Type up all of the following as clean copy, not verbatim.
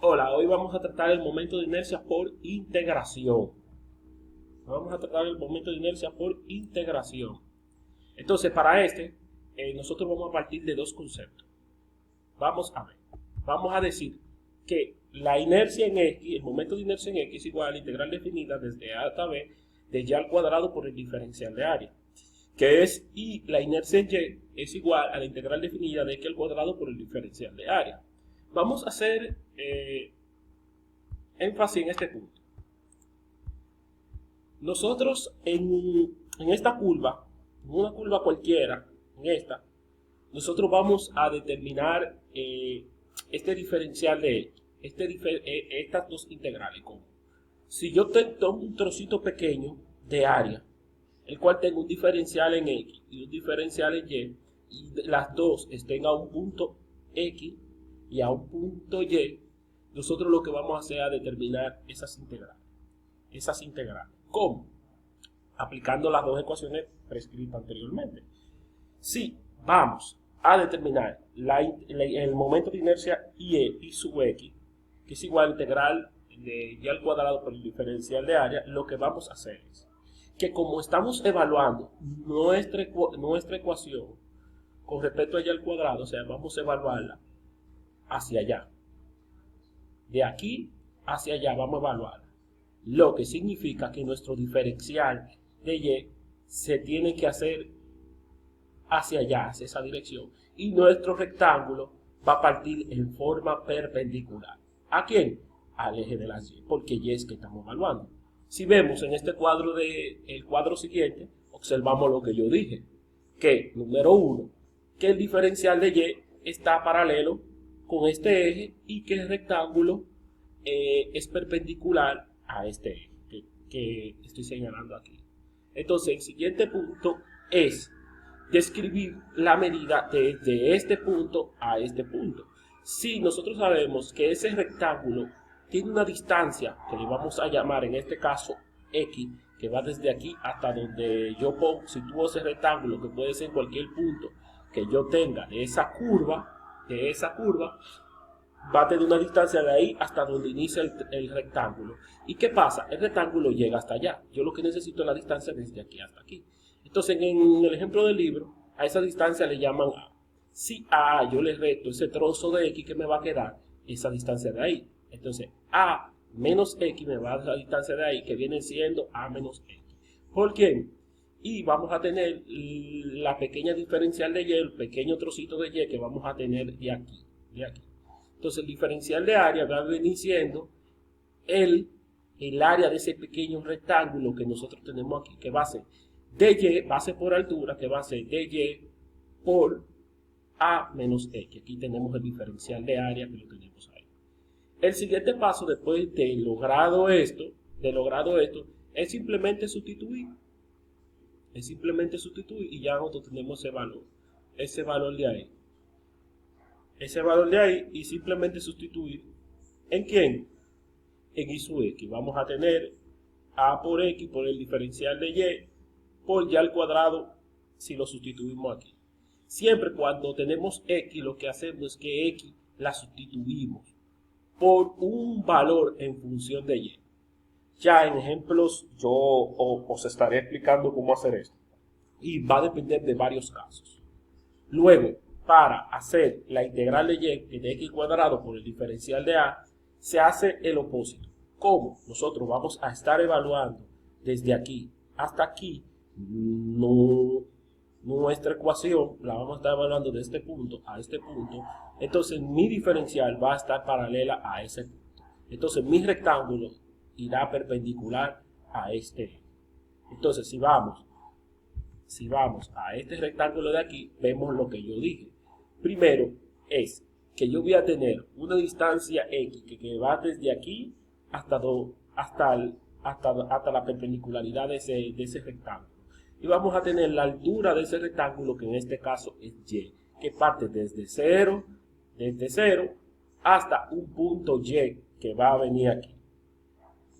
Hola, hoy vamos a tratar el momento de inercia por integración. Vamos a tratar el momento de inercia por integración. Entonces, para nosotros vamos a partir de dos conceptos. Vamos a ver. Vamos a decir que la inercia en X, el momento de inercia en X es igual a la integral definida desde A hasta B de Y al cuadrado por el diferencial de área. Y la inercia en Y es igual a la integral definida de X al cuadrado por el diferencial de área. Vamos a hacer énfasis en este punto. Nosotros en esta curva, en una curva cualquiera, nosotros vamos a determinar este diferencial de estas dos integrales. Como si yo tomo un trocito pequeño de área, el cual tengo un diferencial en X y un diferencial en y las dos estén a un punto X y a un punto Y, nosotros lo que vamos a hacer es determinar esas integrales. ¿Cómo? Aplicando las dos ecuaciones prescritas anteriormente. Si vamos a determinar el momento de inercia IE y sub X, que es igual a integral de Y al cuadrado por el diferencial de área, lo que vamos a hacer es que como estamos evaluando nuestra ecuación con respecto a Y al cuadrado, o sea, vamos a evaluarla hacia allá. De aquí hacia allá vamos a evaluarla. Lo que significa que nuestro diferencial de Y se tiene que hacer hacia allá, hacia esa dirección. Y nuestro rectángulo va a partir en forma perpendicular. ¿A quién? Al eje de las Y, porque Y es que estamos evaluando. Si vemos en este cuadro el cuadro siguiente, observamos lo que yo dije. Que, número 1, que el diferencial de Y está paralelo con este eje y que el rectángulo es perpendicular a este eje que estoy señalando aquí. Entonces, el siguiente punto es describir la medida desde este punto a este punto. Si nosotros sabemos que ese rectángulo tiene una distancia que le vamos a llamar en este caso X, que va desde aquí hasta donde yo sitúo ese rectángulo, que puede ser cualquier punto que yo tenga de esa curva, va a tener una distancia de ahí hasta donde inicia el rectángulo. ¿Y qué pasa? El rectángulo llega hasta allá. Yo lo que necesito es la distancia desde aquí hasta aquí. Entonces, en el ejemplo del libro, a esa distancia le llaman A. Si a A yo le resto ese trozo de X que me va a quedar, esa distancia de ahí. Entonces, A menos X me va a dar la distancia de ahí, que viene siendo A menos X. ¿Por qué? Y vamos a tener la pequeña diferencial de Y, el pequeño trocito de Y que vamos a tener de aquí. Entonces el diferencial de área va a venir siendo el área de ese pequeño rectángulo que nosotros tenemos aquí, que va a ser dy, base por altura, que va a ser dy por a menos x. Aquí tenemos el diferencial de área que lo tenemos ahí. El siguiente paso después de logrado esto, es simplemente sustituir. Y ya nosotros tenemos ese valor de ahí. Y simplemente sustituir ¿en quién? En y sub x. Vamos a tener a por x por el diferencial de y por y al cuadrado si lo sustituimos aquí. Siempre cuando tenemos x, lo que hacemos es que x la sustituimos por un valor en función de y. Ya en ejemplos yo os estaré explicando cómo hacer esto. Y va a depender de varios casos. Luego, para hacer la integral de y de x cuadrado por el diferencial de a, se hace el opósito. ¿Cómo? Nosotros vamos a estar evaluando desde aquí hasta aquí nuestra ecuación, la vamos a estar evaluando de este punto a este punto. Entonces mi diferencial va a estar paralela a ese punto. Entonces mi rectángulo irá perpendicular a este. Entonces si vamos a este rectángulo de aquí, vemos lo que yo dije. Primero es que yo voy a tener una distancia X que va desde aquí hasta la perpendicularidad de ese rectángulo. Y vamos a tener la altura de ese rectángulo, que en este caso es Y, que parte desde cero hasta un punto Y que va a venir aquí.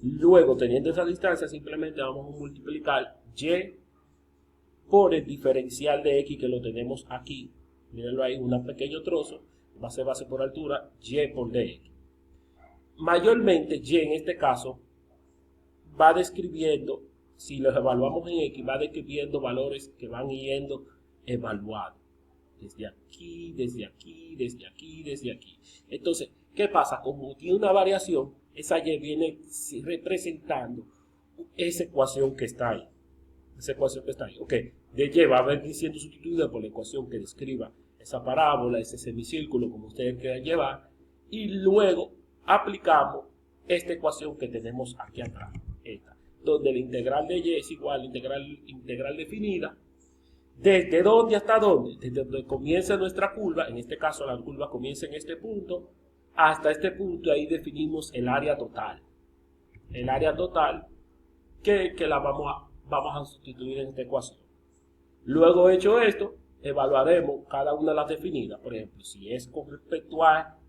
Luego, teniendo esa distancia, simplemente vamos a multiplicar Y por el diferencial de X que lo tenemos aquí. Mírenlo ahí, un pequeño trozo, base por altura, Y por dx. mayormente y en este caso va describiendo, si los evaluamos en X, va describiendo valores que van yendo evaluados. Desde aquí, desde aquí, desde aquí, desde aquí. Entonces, ¿qué pasa? Como tiene una variación, esa Y viene representando esa ecuación que está ahí. Esa ecuación que está ahí. Ok, de Y va a venir siendo sustituida por la ecuación que describa esa parábola, ese semicírculo, como ustedes quieran llevar. Y luego aplicamos esta ecuación que tenemos aquí atrás. Esta, donde la integral de Y es igual a la integral definida. ¿Desde dónde hasta dónde? Desde donde comienza nuestra curva, en este caso la curva comienza en este punto, hasta este punto, ahí definimos el área total. El área total que la vamos a sustituir en esta ecuación. Luego hecho esto, evaluaremos cada una de las definidas. Por ejemplo, si es con respecto a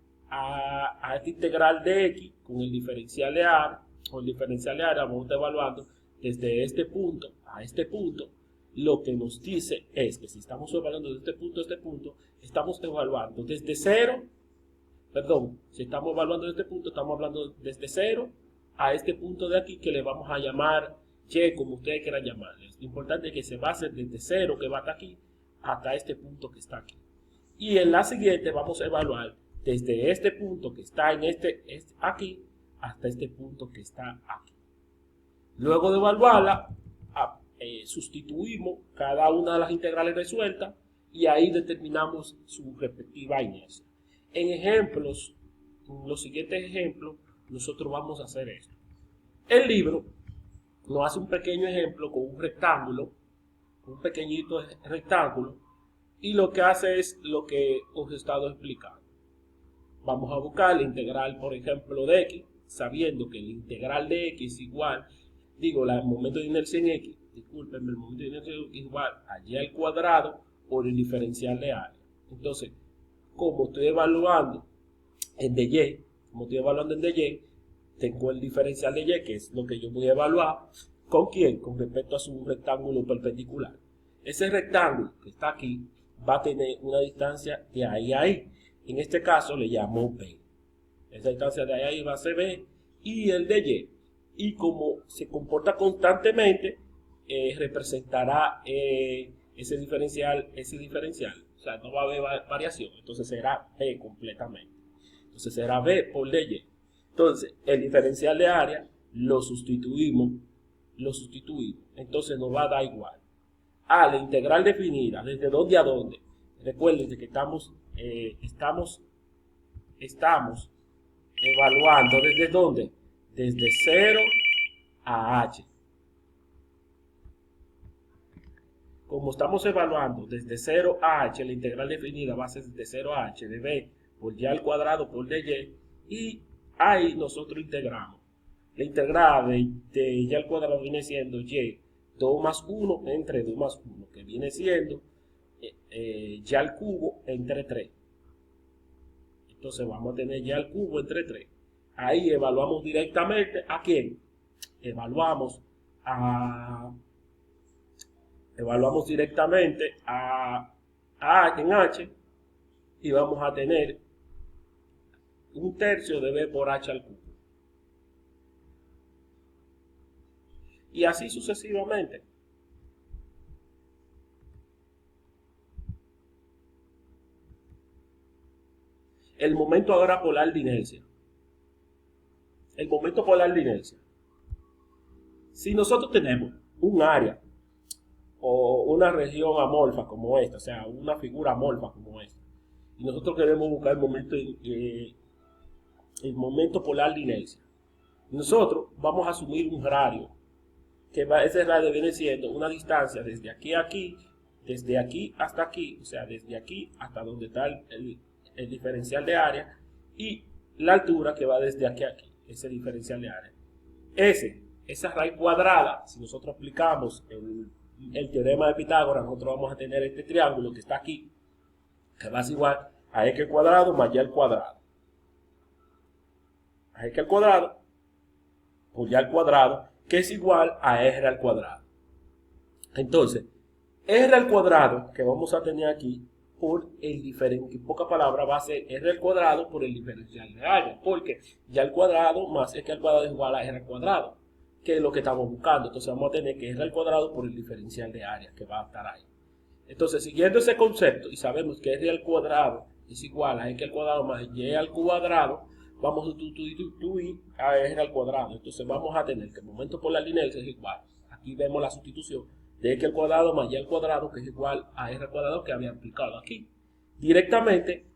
esta integral de X con el diferencial de área, vamos a estar evaluando desde este punto a este punto. Lo que nos dice es que si estamos evaluando de este punto a este punto, estamos evaluando desde cero, si estamos evaluando desde este punto, estamos hablando desde cero a este punto de aquí que le vamos a llamar Y, como ustedes quieran llamarle. Es importante que se base desde cero que va hasta aquí, hasta este punto que está aquí. Y en la siguiente vamos a evaluar desde este punto que está en aquí, hasta este punto que está aquí. Luego de evaluarla, sustituimos cada una de las integrales resueltas y ahí determinamos su respectiva inercia. En ejemplos, en los siguientes ejemplos, nosotros vamos a hacer esto. El libro nos hace un pequeño ejemplo con un rectángulo, un pequeñito rectángulo, y lo que hace es lo que os he estado explicando. Vamos a buscar la integral, por ejemplo, de X, sabiendo que la integral de X es igual, el momento de inercia en X, discúlpenme, el momento de inercia es igual a Y al cuadrado por el diferencial de área. Entonces, como estoy evaluando en dy, tengo el diferencial de Y, que es lo que yo voy a evaluar. ¿Con quién? Con respecto a su rectángulo perpendicular. Ese rectángulo que está aquí va a tener una distancia de ahí a ahí. En este caso le llamo B. Esa distancia de ahí a ahí va a ser B. Y el de Y. Y como se comporta constantemente, representará ese diferencial. O sea, no va a haber variación. Entonces será B completamente. Entonces será B por dy. Entonces, el diferencial de área lo sustituimos. Entonces nos va a dar igual a la integral definida. ¿Desde dónde a dónde? Recuerden que estamos evaluando desde dónde. Desde 0 a h. Como estamos evaluando desde 0 a h, la integral definida va a ser desde 0 a h de b por y al cuadrado por dy, y ahí nosotros integramos. La integral de y al cuadrado viene siendo y 2 más 1 entre 2 más 1, que viene siendo y al cubo entre 3. Entonces vamos a tener y al cubo entre 3. Ahí evaluamos directamente a quién. Evaluamos directamente en h, y vamos a tener un tercio de b por h al cubo. Y así sucesivamente. El momento ahora polar de inercia. El momento polar de inercia. Si nosotros tenemos un área o una región amorfa como esta, o sea, una figura amorfa como esta, y nosotros queremos buscar el momento polar de inercia, nosotros vamos a asumir un radio, que ese radio viene siendo una distancia desde aquí a aquí, desde aquí hasta aquí, o sea, desde aquí hasta donde está el diferencial de área, y la altura que va desde aquí a aquí, ese diferencial de área. Esa raíz cuadrada, si nosotros aplicamos el teorema de Pitágoras, nosotros vamos a tener este triángulo que está aquí, que va a ser igual a x al cuadrado más y al cuadrado. A x al cuadrado por y al cuadrado, que es igual a r al cuadrado. Entonces, r al cuadrado que vamos a tener aquí por el diferencial, en pocas palabras va a ser r al cuadrado por el diferencial de área, porque ya al cuadrado más x al cuadrado es igual a r al cuadrado, que es lo que estamos buscando. Entonces vamos a tener que r al cuadrado por el diferencial de área que va a estar ahí. Entonces, siguiendo ese concepto, y sabemos que r al cuadrado es igual a x al cuadrado más y al cuadrado, vamos a sustituir a r al cuadrado. Entonces vamos a tener que el momento por la inercia es igual. Aquí vemos la sustitución de x al cuadrado más y al cuadrado, que es igual a r al cuadrado que había aplicado aquí. Directamente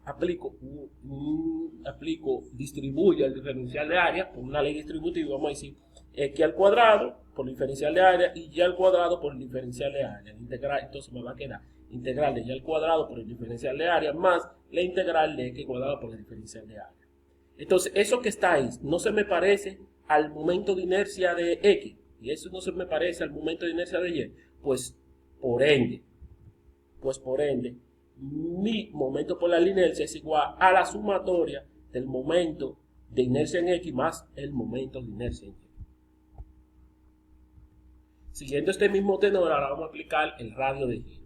distribuyo el diferencial de área por una ley distributiva, vamos a decir x al cuadrado por el diferencial de área y y al cuadrado por el diferencial de área. Integral, entonces me va a quedar integral de y al cuadrado por el diferencial de área más la integral de x cuadrado por el diferencial de área. Entonces, eso que está ahí no se me parece al momento de inercia de x y eso no se me parece al momento de inercia de y, pues por ende, mi momento por la inercia es igual a la sumatoria del momento de inercia en x más el momento de inercia en y. Siguiendo este mismo tenor, ahora vamos a aplicar el radio de giro.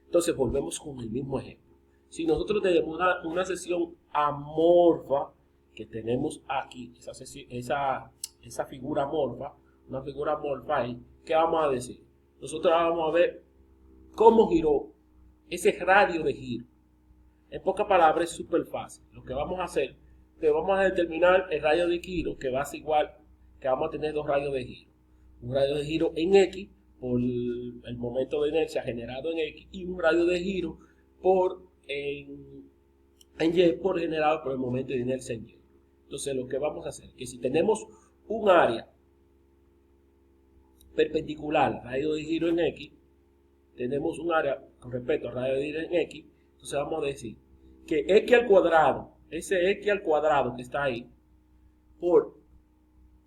Entonces volvemos con el mismo ejemplo. Si nosotros tenemos una sección amorfa, que tenemos aquí, esa figura amorfa, una figura amorfa ahí, ¿qué vamos a decir? Nosotros vamos a ver cómo giró ese radio de giro. En pocas palabras es súper fácil. Lo que vamos a hacer es que vamos a determinar el radio de giro, que va a ser igual, que vamos a tener dos radios de giro. Un radio de giro en X por el momento de inercia generado en X y un radio de giro en Y por generado por el momento de inercia en Y. Entonces lo que vamos a hacer es que si tenemos un área perpendicular al radio de giro en X, tenemos un área con respecto al radio de giro en X, entonces vamos a decir que X al cuadrado, ese X al cuadrado que está ahí, por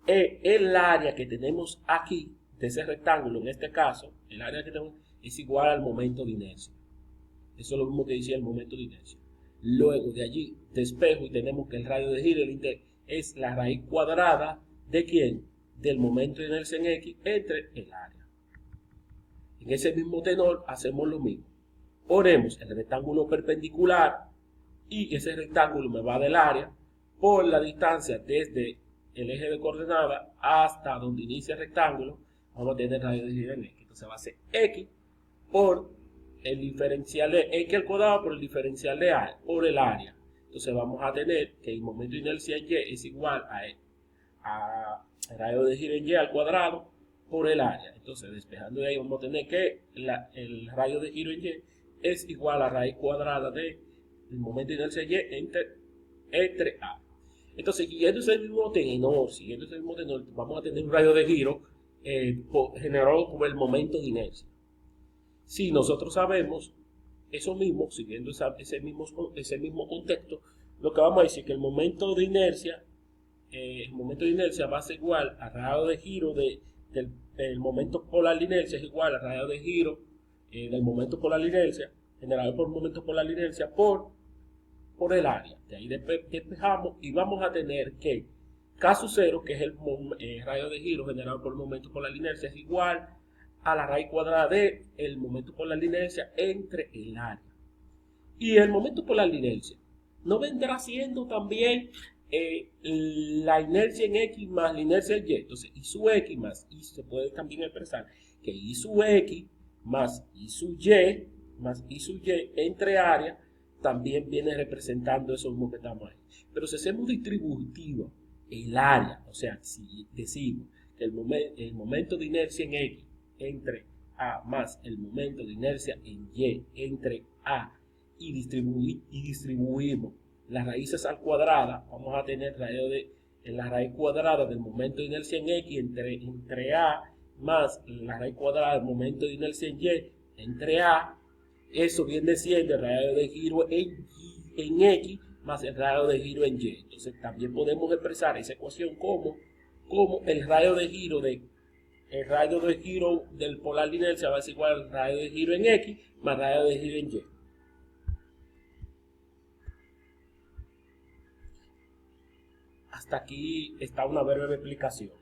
el área que tenemos aquí, de ese rectángulo, en este caso, el área que tenemos es igual al momento de inercia. Eso es lo mismo que decía el momento de inercia. Luego de allí despejo y tenemos que el radio de giro es la raíz cuadrada de ¿quién? Del momento de inercia en X entre el área. En ese mismo tenor hacemos lo mismo. Ponemos el rectángulo perpendicular y ese rectángulo me va del área por la distancia desde el eje de coordenada hasta donde inicia el rectángulo. Vamos a tener radio de giro en X. Entonces va a ser X por el diferencial de X al cuadrado por el diferencial de A por el área. Entonces vamos a tener que el momento de inercia en Y es igual a radio de giro en Y al cuadrado por el área. Entonces despejando de ahí vamos a tener que el radio de giro en Y es igual a raíz cuadrada del momento de inercia en Y entre A. Entonces, siguiendo ese mismo tenor, vamos a tener un radio de giro generado por el momento de inercia. Si nosotros sabemos eso mismo, siguiendo ese mismo contexto, lo que vamos a decir es que el momento de inercia va a ser igual al radio de giro del momento polar de inercia es igual al radio de giro del momento polar de inercia, generado por el momento polar de inercia por el área. De ahí despejamos y vamos a tener que caso cero, que es el radio de giro generado por el momento polar de inercia, es igual a la raíz cuadrada del momento polar de inercia entre el área. Y el momento polar de inercia no vendrá siendo también la inercia en X más la inercia en Y. Entonces, I sub X más I se puede también expresar que I sub X más I sub Y entre área también viene representando eso mismo que estamos ahí. Pero si hacemos distributiva el área, o sea, si decimos que el momento de inercia en X entre A más el momento de inercia en Y entre A y distribuimos las raíces al cuadrado, vamos a tener la raíz cuadrada del momento de inercia en X entre A más la raíz cuadrada del momento de inercia en Y entre A. Eso viene siendo el radio de giro en X más el radio de giro en Y. Entonces también podemos expresar esa ecuación como el radio de giro del polar de inercia va a ser igual al radio de giro en X más radio de giro en Y. Hasta aquí está una breve explicación.